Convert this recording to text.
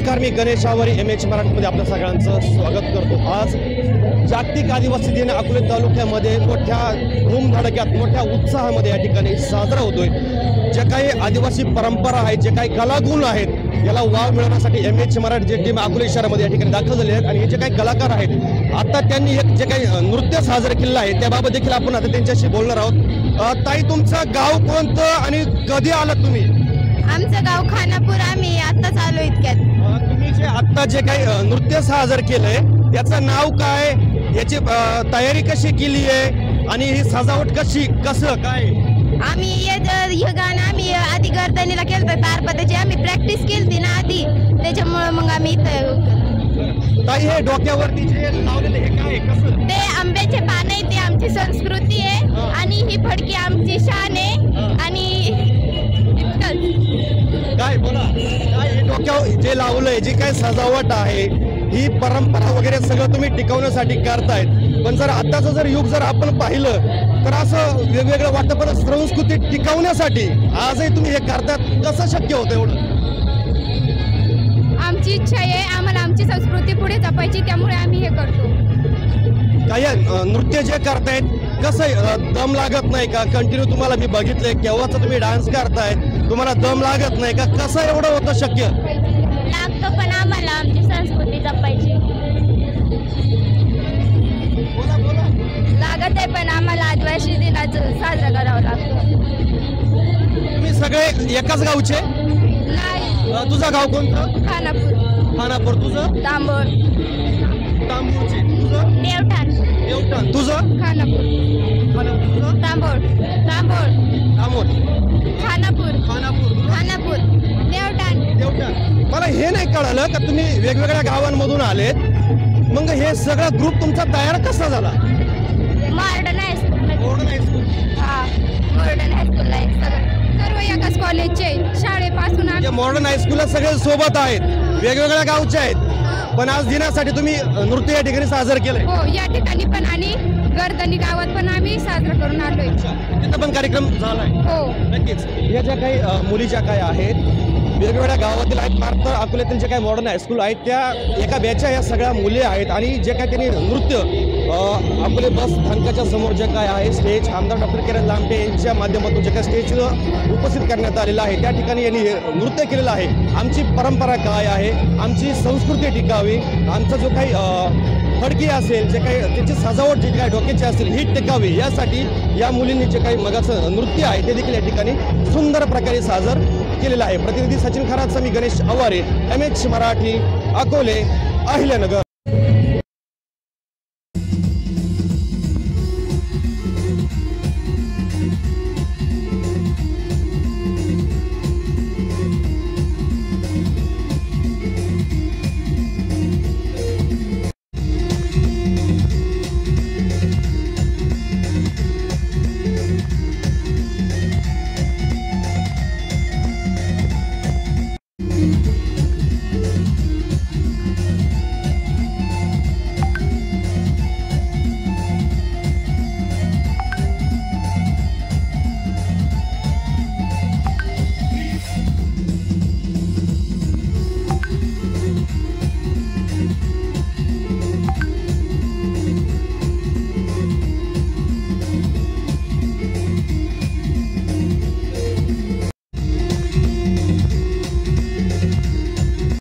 नमस्कार, मी गणेश आवारी MH मराठीमध्ये आपल्या सगळ्यांचं स्वागत करतो। आज जागतिक आदिवासी दिन अकोले तालुक्यामध्ये मोठ्या धूमधडक्यात मोठ्या उत्साहामध्ये या ठिकाणी साजरा होतोय। जे काही आदिवासी परंपरा आहेत, जे काही कलागुण आहेत, याला वाव मिळवण्यासाठी MH मराठी टीम अकोले शहरामध्ये या ठिकाणी दाखल झाली आहे। आणि हे जे काही कलाकार आहेत, आता त्यांनी एक जे काही नृत्य साजरं केलेलं आहे त्याबाबत देखील आपण आता त्यांच्याशी बोलणार आहोत। ताई, तुमचं गाव कोणतं आणि कधी आलात तुम्ही? आमचं गाव खानापूर, आम्ही आत्ताच आलो इतक्यात। तुम्ही जे आता जे काही नृत्य साजर केलंय त्याचं नाव काय, याची तयारी कशी केली आहे आणि ही सजावट कसं काय? आम्ही हे गाणं आम्ही आधी गर्दनीला केलं, तारपदाची आम्ही प्रॅक्टिस केली ना आधी, त्याच्यामुळे मग आम्ही ताई, हे डोक्यावरती जे लावलेलं हे काय, कसं? ते आंब्याचे पान आहे, ते आमची संस्कृती आहे आणि ही फडकी आमची शान आहे। आणि काय बोला, काय डोक्यावर जे लावलंय, जी काय सजावट आहे, ही परंपरा वगैरे सगळं तुम्ही टिकवण्यासाठी करतायत। पण जर आताचं जर युग जर आपण पाहिलं तर असं वेगवेगळं वाटतं, पण संस्कृती टिकवण्यासाठी आजही तुम्ही हे करतात, कसं शक्य होतं एवढं? आमची इच्छा आहे, आम्हाला आमची संस्कृती पुढे जपायची, त्यामुळे आम्ही हे करतो। काय नृत्य जे करतायत कसं दम लागत नाही का? कंटिन्यू तुम्हाला मी बघितलंय, केव्हाच तुम्ही डान्स करताय, तुम्हाला दम लागत नाही का? कसं एवढं होतं शक्य? लागतो, पण आम्हाला आमची संस्कृती जपायची लागत आहे, पण आम्हाला आदिवासी दिनाचं साजरा करावं लागतो। तुम्ही सगळे एकाच गावचे? नाही, तुझं गाव कोणतं? खानापूर। खानापूर। तुझं? तांबोळ। तांबूरचे। तुझं? देवठाण। देवठाण। तुझं? खानापूर। खानापूर। तुझं? तांबोळ। तांबोळ। तांबोळ। खानापूर। खानापूर। खानापूर। देवठाण। देवठाण। मला हे नाही कळालं का तुम्ही वेगवेगळ्या गावांमधून आलेत, मग हे सगळा ग्रुप तुमचा तयार कसा झाला? Modern high school. Modern high school. हा, मॉडर्न हायस्कूलला आहे सर्व एकाच कॉलेजचे, शाळेपासून म्हणजे मॉडर्न हायस्कूलला सगळे सोबत आहेत, वेगवेगळ्या गावचे आहेत, पण आज दिनासाठी तुम्ही नृत्य या ठिकाणी साजर केलंय? हो, या ठिकाणी पण आणि गर्दनी गावात पण आम्ही साजरा करून आलोय। तिथं पण कार्यक्रम झालाय? हो, नक्कीच। या ज्या काही मुली ज्या काही आहेत, वेगवेगळ्या गावातील आहेत, मात्र अकोल्यातील जे काही मॉडर्न हायस्कूल आहेत त्या एका बॅचच्या या सगळ्या मुली आहेत। आणि जे काही त्यांनी नृत्य अकोले बस स्थानकाच्या समोर जे काय आहे स्टेज, आमदार डॉक्टर किरण लांबटे यांच्या माध्यमातून जे काही स्टेज उपस्थित करण्यात आलेलं आहे, त्या ठिकाणी यांनी नृत्य केलेलं आहे। आमची परंपरा काय आहे, आमची संस्कृती टिकावी, आमचा जो काही फडकी असेल, जे काही त्याची सजावट जी काही डोक्याची असेल ही टिकावी, यासाठी या मुलींनी जे काही मगाचं नृत्य आहे ते देखील या ठिकाणी सुंदर प्रकारे साजर केलेलं आहे। प्रतिनिधी सचिन खरातचा मी गणेश आवारे, MH मराठी, अकोले, अहिल्यानगर।